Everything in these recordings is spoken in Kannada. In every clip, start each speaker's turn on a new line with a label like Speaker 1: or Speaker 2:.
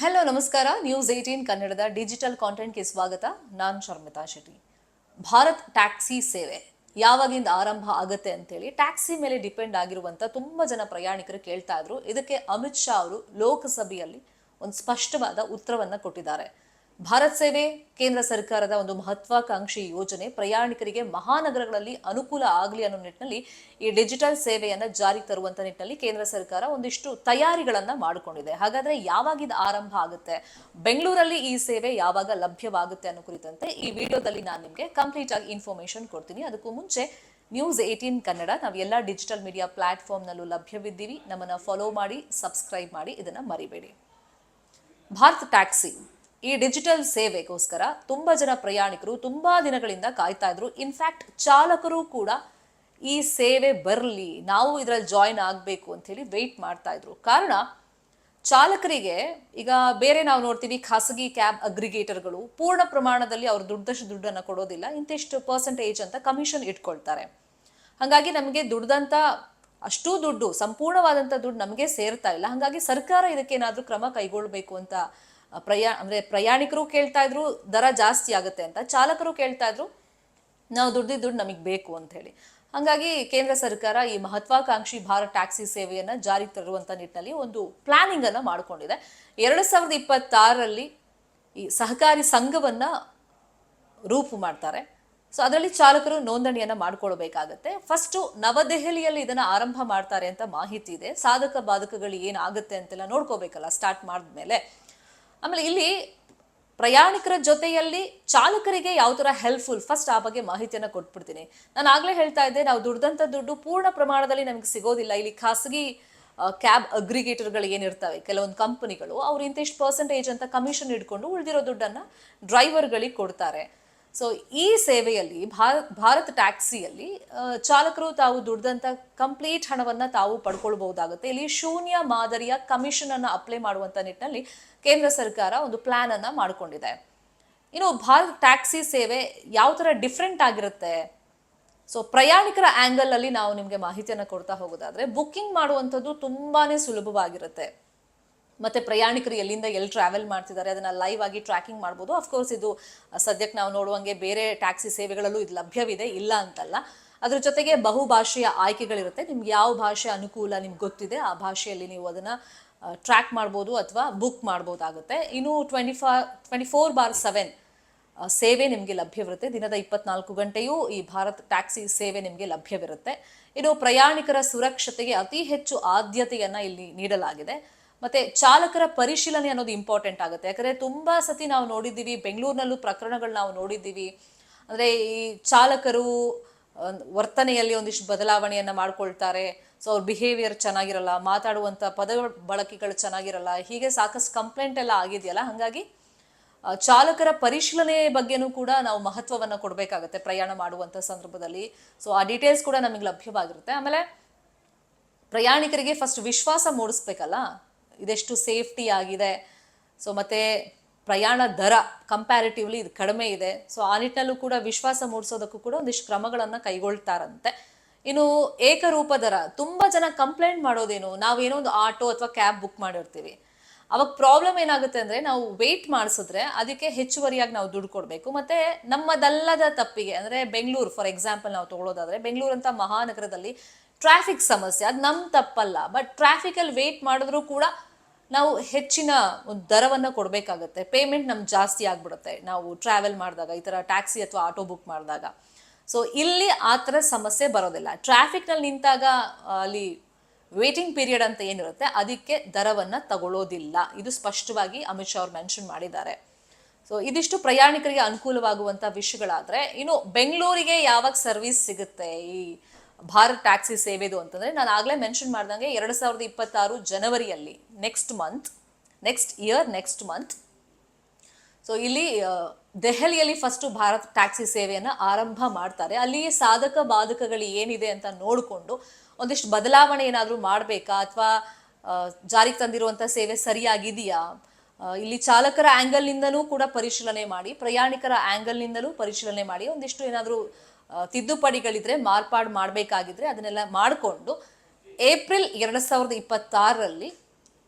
Speaker 1: ಹಲೋ ನಮಸ್ಕಾರ. ನ್ಯೂಸ್ 18 ಕನ್ನಡದ ಡಿಜಿಟಲ್ ಕಾಂಟೆಂಟ್ಗೆ ಸ್ವಾಗತ. ನಾನು ಶರ್ಮಿತಾ ಶೆಟ್ಟಿ. ಭಾರತ್ ಟ್ಯಾಕ್ಸಿ ಸೇವೆ ಯಾವಾಗಿಂದ ಆರಂಭ ಆಗುತ್ತೆ ಅಂತೇಳಿ ಟ್ಯಾಕ್ಸಿ ಮೇಲೆ ಡಿಪೆಂಡ್ ಆಗಿರುವಂತ ತುಂಬಾ ಜನ ಪ್ರಯಾಣಿಕರು ಕೇಳ್ತಾ ಇದ್ರು. ಇದಕ್ಕೆ ಅಮಿತ್ ಶಾ ಅವರು ಲೋಕಸಭೆಯಲ್ಲಿ ಒಂದು ಸ್ಪಷ್ಟವಾದ ಉತ್ತರವನ್ನ ಕೊಟ್ಟಿದ್ದಾರೆ. ಭಾರತ್ ಸೇವೆ ಕೇಂದ್ರ ಸರ್ಕಾರದ ಒಂದು ಮಹತ್ವಾಕಾಂಕ್ಷಿ ಯೋಜನೆ. ಪ್ರಯಾಣಿಕರಿಗೆ ಮಹಾನಗರಗಳಲ್ಲಿ ಅನುಕೂಲ ಆಗಲಿ ಅನ್ನೋ ನಿಟ್ಟಿನಲ್ಲಿ ಈ ಡಿಜಿಟಲ್ ಸೇವೆಯನ್ನ ಜಾರಿಗೆ ತರುವಂತ ನಿಟ್ಟಿನಲ್ಲಿ ಕೇಂದ್ರ ಸರ್ಕಾರ ಒಂದಿಷ್ಟು ತಯಾರಿಗಳನ್ನ ಮಾಡಿಕೊಂಡಿದೆ. ಹಾಗಾದ್ರೆ ಯಾವಾಗ ಇದು ಆರಂಭ ಆಗುತ್ತೆ, ಬೆಂಗಳೂರಲ್ಲಿ ಈ ಸೇವೆ ಯಾವಾಗ ಲಭ್ಯವಾಗುತ್ತೆ ಅನ್ನೋ ಕುರಿತಂತೆ ಈ ವಿಡಿಯೋದಲ್ಲಿ ನಾನು ನಿಮಗೆ ಕಂಪ್ಲೀಟ್ ಆಗಿ ಇನ್ಫಾರ್ಮೇಶನ್ ಕೊಡ್ತೀನಿ. ಅದಕ್ಕೂ ಮುಂಚೆ ನ್ಯೂಸ್ 18 ಕನ್ನಡ ನಾವು ಎಲ್ಲ ಡಿಜಿಟಲ್ ಮೀಡಿಯಾ ಪ್ಲಾಟ್ಫಾರ್ಮ್ನಲ್ಲೂ ಲಭ್ಯವಿದ್ದೀವಿ. ನಮ್ಮನ್ನ ಫಾಲೋ ಮಾಡಿ, ಸಬ್ಸ್ಕ್ರೈಬ್ ಮಾಡಿ, ಇದನ್ನ ಮರಿಬೇಡಿ. ಭಾರತ್ ಟ್ಯಾಕ್ಸಿ ಈ ಡಿಜಿಟಲ್ ಸೇವೆಗೋಸ್ಕರ ತುಂಬಾ ಜನ ಪ್ರಯಾಣಿಕರು ತುಂಬಾ ದಿನಗಳಿಂದ ಕಾಯ್ತಾ ಇದ್ರು. ಇನ್ಫ್ಯಾಕ್ಟ್ ಚಾಲಕರು ಕೂಡ ಈ ಸೇವೆ ಬರಲಿ, ನಾವು ಇದರಲ್ಲಿ ಜಾಯಿನ್ ಆಗಬೇಕು ಅಂತ ಹೇಳಿ ವೆಯ್ಟ್ ಮಾಡ್ತಾ ಇದ್ರು. ಕಾರಣ ಚಾಲಕರಿಗೆ ಈಗ ಬೇರೆ ನಾವು ನೋಡ್ತೀವಿ, ಖಾಸಗಿ ಕ್ಯಾಬ್ ಅಗ್ರಿಗೇಟರ್ಗಳು ಪೂರ್ಣ ಪ್ರಮಾಣದಲ್ಲಿ ಅವ್ರು ದುಡ್ಡನ್ನು ಕೊಡೋದಿಲ್ಲ, ಇಂತಿಷ್ಟು ಪರ್ಸೆಂಟೇಜ್ ಅಂತ ಕಮಿಷನ್ ಇಟ್ಕೊಳ್ತಾರೆ. ಹಾಗಾಗಿ ನಮಗೆ ದುಡ್ದಂತ ಅಷ್ಟೂ ದುಡ್ಡು, ಸಂಪೂರ್ಣವಾದಂಥ ದುಡ್ಡು ನಮಗೆ ಸೇರ್ತಾ ಇಲ್ಲ. ಹಾಗಾಗಿ ಸರ್ಕಾರ ಇದಕ್ಕೆ ಏನಾದರೂ ಕ್ರಮ ಕೈಗೊಳ್ಳಬೇಕು ಅಂತ ಪ್ರಯಾಣಿಕರು ಕೇಳ್ತಾ ಇದ್ರು. ದರ ಜಾಸ್ತಿ ಆಗುತ್ತೆ ಅಂತ ಚಾಲಕರು ಕೇಳ್ತಾ ಇದ್ರು, ನಾವು ದುಡ್ಡು ನಮಗೆ ಬೇಕು ಅಂತ ಹೇಳಿ. ಹಾಗಾಗಿ ಕೇಂದ್ರ ಸರ್ಕಾರ ಈ ಮಹತ್ವಾಕಾಂಕ್ಷಿ ಭಾರತ್ ಟ್ಯಾಕ್ಸಿ ಸೇವೆಯನ್ನ ಜಾರಿಗೆ ತರುವಂತ ನಿಟ್ಟಿನಲ್ಲಿ ಒಂದು ಪ್ಲಾನಿಂಗ್ ಅನ್ನ ಮಾಡಿಕೊಂಡಿದೆ. 2026ರಲ್ಲಿ ಈ ಸಹಕಾರಿ ಸಂಘವನ್ನ ರೂಪು ಮಾಡ್ತಾರೆ. ಸೊ ಅದರಲ್ಲಿ ಚಾಲಕರು ನೋಂದಣಿಯನ್ನ ಮಾಡ್ಕೊಳ್ಬೇಕಾಗತ್ತೆ. ಫಸ್ಟ್ ನವದೆಹಲಿಯಲ್ಲಿ ಇದನ್ನ ಆರಂಭ ಮಾಡ್ತಾರೆ ಅಂತ ಮಾಹಿತಿ ಇದೆ. ಸಾಧಕ ಬಾಧಕಗಳು ಏನಾಗುತ್ತೆ ಅಂತೆಲ್ಲ ನೋಡ್ಕೋಬೇಕಲ್ಲ ಸ್ಟಾರ್ಟ್ ಮಾಡಿದ್ಮೇಲೆ. ಆಮೇಲೆ ಇಲ್ಲಿ ಪ್ರಯಾಣಿಕರ ಜೊತೆಯಲ್ಲಿ ಚಾಲಕರಿಗೆ ಯಾವ ತರ ಹೆಲ್ಪ್ಫುಲ್, ಫಸ್ಟ್ ಆ ಬಗ್ಗೆ ಮಾಹಿತಿಯನ್ನ ಕೊಟ್ಬಿಡ್ತೀನಿ. ನಾನು ಆಗ್ಲೇ ಹೇಳ್ತಾ ಇದ್ದೆ, ನಾವು ದುಡ್ದಂತ ದುಡ್ಡು ಪೂರ್ಣ ಪ್ರಮಾಣದಲ್ಲಿ ನಮಗೆ ಸಿಗೋದಿಲ್ಲ. ಇಲ್ಲಿ ಖಾಸಗಿ ಕ್ಯಾಬ್ ಅಗ್ರಿಗೇಟರ್ಗಳು ಏನಿರ್ತವೆ, ಕೆಲವೊಂದು ಕಂಪನಿಗಳು ಅವ್ರು ಇಂತಿಷ್ಟು ಪರ್ಸೆಂಟೇಜ್ ಅಂತ ಕಮಿಷನ್ ಇಟ್ಕೊಂಡು ಉಳಿದಿರೋ ದುಡ್ಡನ್ನ ಡ್ರೈವರ್ಗಳಿಗೆ ಕೊಡ್ತಾರೆ. ಸೊ ಈ ಸೇವೆಯಲ್ಲಿ ಭಾರತ್ ಟ್ಯಾಕ್ಸಿಯಲ್ಲಿ ಚಾಲಕರು ತಾವು ದುಡ್ದಂತ ಕಂಪ್ಲೀಟ್ ಹಣವನ್ನ ತಾವು ಪಡ್ಕೊಳ್ಬಹುದಾಗುತ್ತೆ. ಇಲ್ಲಿ ಶೂನ್ಯ ಮಾದರಿಯ ಕಮಿಷನ್ ಅನ್ನ ಅಪ್ಲೈ ಮಾಡುವಂತ ನಿಟ್ಟಿನಲ್ಲಿ ಕೇಂದ್ರ ಸರ್ಕಾರ ಒಂದು ಪ್ಲಾನ್ ಅನ್ನ ಮಾಡಿಕೊಂಡಿದೆ. ಇನ್ನು ಭಾರತ್ ಟ್ಯಾಕ್ಸಿ ಸೇವೆ ಯಾವ ತರ ಡಿಫ್ರೆಂಟ್ ಆಗಿರುತ್ತೆ, ಸೊ ಪ್ರಯಾಣಿಕರ ಆಂಗಲ್ ಅಲ್ಲಿ ನಾವು ನಿಮ್ಗೆ ಮಾಹಿತಿಯನ್ನ ಕೊಡ್ತಾ ಹೋಗೋದಾದ್ರೆ, ಬುಕ್ಕಿಂಗ್ ಮಾಡುವಂಥದ್ದು ತುಂಬಾನೇ ಸುಲಭವಾಗಿರುತ್ತೆ. ಮತ್ತೆ ಪ್ರಯಾಣಿಕರು ಎಲ್ಲಿಂದ ಎಲ್ಲಿ ಟ್ರಾವೆಲ್ ಮಾಡ್ತಿದ್ದಾರೆ ಅದನ್ನ ಲೈವ್ ಆಗಿ ಟ್ರ್ಯಾಕಿಂಗ್ ಮಾಡ್ಬೋದು. ಅಫ್ಕೋರ್ಸ್ ಇದು ಸದ್ಯಕ್ಕೆ ನಾವು ನೋಡುವಂಗೆ ಬೇರೆ ಟ್ಯಾಕ್ಸಿ ಸೇವೆಗಳಲ್ಲೂ ಇದು ಲಭ್ಯವಿದೆ, ಇಲ್ಲ ಅಂತಲ್ಲ. ಅದ್ರ ಜೊತೆಗೆ ಬಹುಭಾಷೆಯ ಆಯ್ಕೆಗಳಿರುತ್ತೆ. ನಿಮ್ಗೆ ಯಾವ ಭಾಷೆ ಅನುಕೂಲ ನಿಮ್ಗೆ ಗೊತ್ತಿದೆ ಆ ಭಾಷೆಯಲ್ಲಿ ನೀವು ಅದನ್ನ ಟ್ರ್ಯಾಕ್ ಮಾಡ್ಬೋದು ಅಥವಾ ಬುಕ್ ಮಾಡ್ಬೋದಾಗುತ್ತೆ. ಇನ್ನು 24/7 ಸೇವೆ ನಿಮಗೆ ಲಭ್ಯವಿರುತ್ತೆ. ದಿನದ 24 ಗಂಟೆಯೂ ಈ ಭಾರತ್ ಟ್ಯಾಕ್ಸಿ ಸೇವೆ ನಿಮಗೆ ಲಭ್ಯವಿರುತ್ತೆ. ಇನ್ನು ಪ್ರಯಾಣಿಕರ ಸುರಕ್ಷತೆಗೆ ಅತಿ ಹೆಚ್ಚು ಆದ್ಯತೆಯನ್ನ ಇಲ್ಲಿ ನೀಡಲಾಗಿದೆ. ಮತ್ತೆ ಚಾಲಕರ ಪರಿಶೀಲನೆ ಅನ್ನೋದು ಇಂಪಾರ್ಟೆಂಟ್ ಆಗುತ್ತೆ. ಯಾಕಂದ್ರೆ ತುಂಬಾ ಸತಿ ನಾವು ನೋಡಿದ್ದೀವಿ, ಬೆಂಗಳೂರಿನಲ್ಲೂ ಪ್ರಕರಣಗಳು ನಾವು ನೋಡಿದ್ದೀವಿ. ಅಂದ್ರೆ ಈ ಚಾಲಕರು ವರ್ತನೆಯಲ್ಲಿ ಒಂದಿಷ್ಟು ಬದಲಾವಣೆಯನ್ನ ಮಾಡ್ಕೊಳ್ತಾರೆ. ಸೊ ಅವ್ರ ಬಿಹೇವಿಯರ್ ಚೆನ್ನಾಗಿರಲ್ಲ, ಮಾತಾಡುವಂತ ಪದ ಬಳಕೆಗಳು ಚೆನ್ನಾಗಿರಲ್ಲ, ಹೀಗೆ ಸಾಕಷ್ಟು ಕಂಪ್ಲೇಂಟ್ ಎಲ್ಲ ಆಗಿದೆಯಲ್ಲ. ಹಾಗಾಗಿ ಚಾಲಕರ ಪರಿಶೀಲನೆ ಬಗ್ಗೆನೂ ಕೂಡ ನಾವು ಮಹತ್ವವನ್ನ ಕೊಡಬೇಕಾಗತ್ತೆ ಪ್ರಯಾಣ ಮಾಡುವಂತ ಸಂದರ್ಭದಲ್ಲಿ. ಸೊ ಆ ಡೀಟೇಲ್ಸ್ ಕೂಡ ನಮಗೆ ಲಭ್ಯವಾಗಿರುತ್ತೆ. ಆಮೇಲೆ ಪ್ರಯಾಣಿಕರಿಗೆ ಫಸ್ಟ್ ವಿಶ್ವಾಸ ಮೂಡಿಸ್ಬೇಕಲ್ಲ, ಇದೆಷ್ಟು ಸೇಫ್ಟಿ ಆಗಿದೆ. ಸೊ ಮತ್ತೆ ಪ್ರಯಾಣ ದರ ಕಂಪ್ಯಾರಿಟಿವ್ಲಿ ಇದು ಕಡಿಮೆ ಇದೆ. ಸೊ ಆ ನಿಟ್ಟಿನಲ್ಲೂ ಕೂಡ ವಿಶ್ವಾಸ ಮೂಡಿಸೋದಕ್ಕೂ ಕೂಡ ಒಂದಿಷ್ಟು ಕ್ರಮಗಳನ್ನ ಕೈಗೊಳ್ತಾರಂತೆ. ಇನ್ನು ಏಕರೂಪ ದರ, ತುಂಬಾ ಜನ ಕಂಪ್ಲೇಂಟ್ ಮಾಡೋದೇನು, ನಾವೇನೋ ಒಂದು ಆಟೋ ಅಥವಾ ಕ್ಯಾಬ್ ಬುಕ್ ಮಾಡಿರ್ತೀವಿ, ಅವಾಗ ಪ್ರಾಬ್ಲಮ್ ಏನಾಗುತ್ತೆ ಅಂದ್ರೆ ನಾವು ವೇಟ್ ಮಾಡಿಸಿದ್ರೆ ಅದಕ್ಕೆ ಹೆಚ್ಚುವರಿಯಾಗಿ ನಾವು ದುಡ್ಡು ಕೊಡಬೇಕು. ಮತ್ತೆ ನಮ್ಮದಲ್ಲದ ತಪ್ಪಿಗೆ, ಅಂದ್ರೆ ಬೆಂಗಳೂರು ಫಾರ್ ಎಕ್ಸಾಂಪಲ್ ನಾವು ತಗೊಳ್ಳೋದಾದ್ರೆ, ಬೆಂಗಳೂರು ಅಂತ ಮಹಾನಗರದಲ್ಲಿ ಟ್ರಾಫಿಕ್ ಸಮಸ್ಯೆ, ಅದು ನಮ್ಮ ತಪ್ಪಲ್ಲ. ಬಟ್ ಟ್ರಾಫಿಕ್ ಅಲ್ಲಿ ವೇಟ್ ಮಾಡಿದ್ರು ಕೂಡ ನಾವು ಹೆಚ್ಚಿನ ಒಂದು ದರವನ್ನ ಕೊಡಬೇಕಾಗತ್ತೆ. ಪೇಮೆಂಟ್ ನಮ್ಗೆ ಜಾಸ್ತಿ ಆಗ್ಬಿಡುತ್ತೆ ನಾವು ಟ್ರಾವೆಲ್ ಮಾಡಿದಾಗ, ಈ ತರ ಟ್ಯಾಕ್ಸಿ ಅಥವಾ ಆಟೋ ಬುಕ್ ಮಾಡಿದಾಗ. ಸೊ ಇಲ್ಲಿ ಆ ಥರ ಸಮಸ್ಯೆ ಬರೋದಿಲ್ಲ. ಟ್ರಾಫಿಕ್ನಲ್ಲಿ ನಿಂತಾಗ ಅಲ್ಲಿ ವೇಟಿಂಗ್ ಪೀರಿಯಡ್ ಅಂತ ಏನಿರುತ್ತೆ ಅದಕ್ಕೆ ದರವನ್ನ ತಗೊಳ್ಳೋದಿಲ್ಲ. ಇದು ಸ್ಪಷ್ಟವಾಗಿ ಅಮಿತ್ ಶಾ ಅವ್ರು ಮೆನ್ಷನ್ ಮಾಡಿದ್ದಾರೆ. ಸೊ ಇದಿಷ್ಟು ಪ್ರಯಾಣಿಕರಿಗೆ ಅನುಕೂಲವಾಗುವಂತ ವಿಷಯಗಳಾದ್ರೆ, ಇನ್ನು ಬೆಂಗಳೂರಿಗೆ ಯಾವಾಗ ಸರ್ವಿಸ್ ಸಿಗುತ್ತೆ ಈ ಭಾರತ್ ಟ್ಯಾಕ್ಸಿ ಸೇವೆದು ಅಂತಂದ್ರೆ, ನಾನು ಆಗ್ಲೇ ಮೆನ್ಷನ್ ಮಾಡ್ದಂಗೆ 2026 ಜನವರಿಯಲ್ಲಿ ನೆಕ್ಸ್ಟ್ ಮಂತ್ ಸೊ ಇಲ್ಲಿ ದೆಹಲಿಯಲ್ಲಿ ಫಸ್ಟ್ ಭಾರತ್ ಟ್ಯಾಕ್ಸಿ ಸೇವೆಯನ್ನ ಆರಂಭ ಮಾಡ್ತಾರೆ. ಅಲ್ಲಿ ಸಾಧಕ ಬಾಧಕಗಳು ಏನಿದೆ ಅಂತ ನೋಡಿಕೊಂಡು ಒಂದಿಷ್ಟು ಬದಲಾವಣೆ ಏನಾದರೂ ಮಾಡಬೇಕಾ ಅಥವಾ ಜಾರಿಗೆ ತಂದಿರುವಂತ ಸೇವೆ ಸರಿಯಾಗಿದೆಯಾ, ಇಲ್ಲಿ ಚಾಲಕರ ಆಂಗಲ್ ನಿಂದನೂ ಕೂಡ ಪರಿಶೀಲನೆ ಮಾಡಿ, ಪ್ರಯಾಣಿಕರ ಆಂಗಲ್ ನಿಂದಲೂ ಪರಿಶೀಲನೆ ಮಾಡಿ, ಒಂದಿಷ್ಟು ಏನಾದರೂ ತಿದ್ದುಪಡಿಗಳಿದ್ರೆ, ಮಾರ್ಪಾಡು ಮಾಡಬೇಕಾಗಿದ್ರೆ ಅದನ್ನೆಲ್ಲ ಮಾಡಿಕೊಂಡು ಏಪ್ರಿಲ್ 2026ರಲ್ಲಿ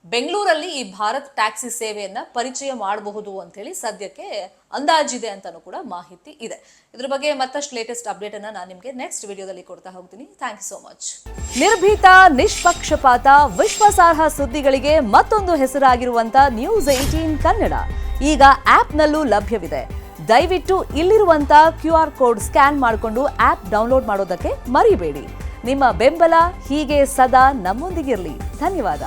Speaker 1: ಬೆಂಗಳೂರಲ್ಲಿ ಈ ಭಾರತ್ ಟ್ಯಾಕ್ಸಿ ಸೇವೆಯನ್ನ ಪರಿಚಯ ಮಾಡಬಹುದು ಅಂತ ಹೇಳಿ ಸದ್ಯಕ್ಕೆ ಅಂದಾಜಿದೆ ಅಂತಾನೂ ಕೂಡ ಮಾಹಿತಿ ಇದೆ. ಇದ್ರ ಬಗ್ಗೆ ಮತ್ತಷ್ಟು ಲೇಟೆಸ್ಟ್ ಅಪ್ಡೇಟ್ ಅನ್ನ ನಾನು ನಿಮಗೆ ನೆಕ್ಸ್ಟ್ ವಿಡಿಯೋದಲ್ಲಿ ಕೊಡ್ತಾ ಹೋಗ್ತೀನಿ. Thank you so much. ನಿರ್ಭೀತ, ನಿಷ್ಪಕ್ಷಪಾತ, ವಿಶ್ವಾಸಾರ್ಹ ಸುದ್ದಿಗಳಿಗೆ ಮತ್ತೊಂದು ಹೆಸರಾಗಿರುವಂತ News18 ಕನ್ನಡ ಈಗ ಆಪ್ನಲ್ಲೂ ಲಭ್ಯವಿದೆ. ದಯವಿಟ್ಟು ಇಲ್ಲಿರುವಂತ QR ಕೋಡ್ ಸ್ಕ್ಯಾನ್ ಮಾಡಿಕೊಂಡು ಆಪ್ ಡೌನ್ಲೋಡ್ ಮಾಡೋದಕ್ಕೆ ಮರಿಬೇಡಿ. ನಿಮ್ಮ ಬೆಂಬಲ ಹೀಗೆ ಸದಾ ನಮ್ಮೊಂದಿಗಿರಲಿ. ಧನ್ಯವಾದ.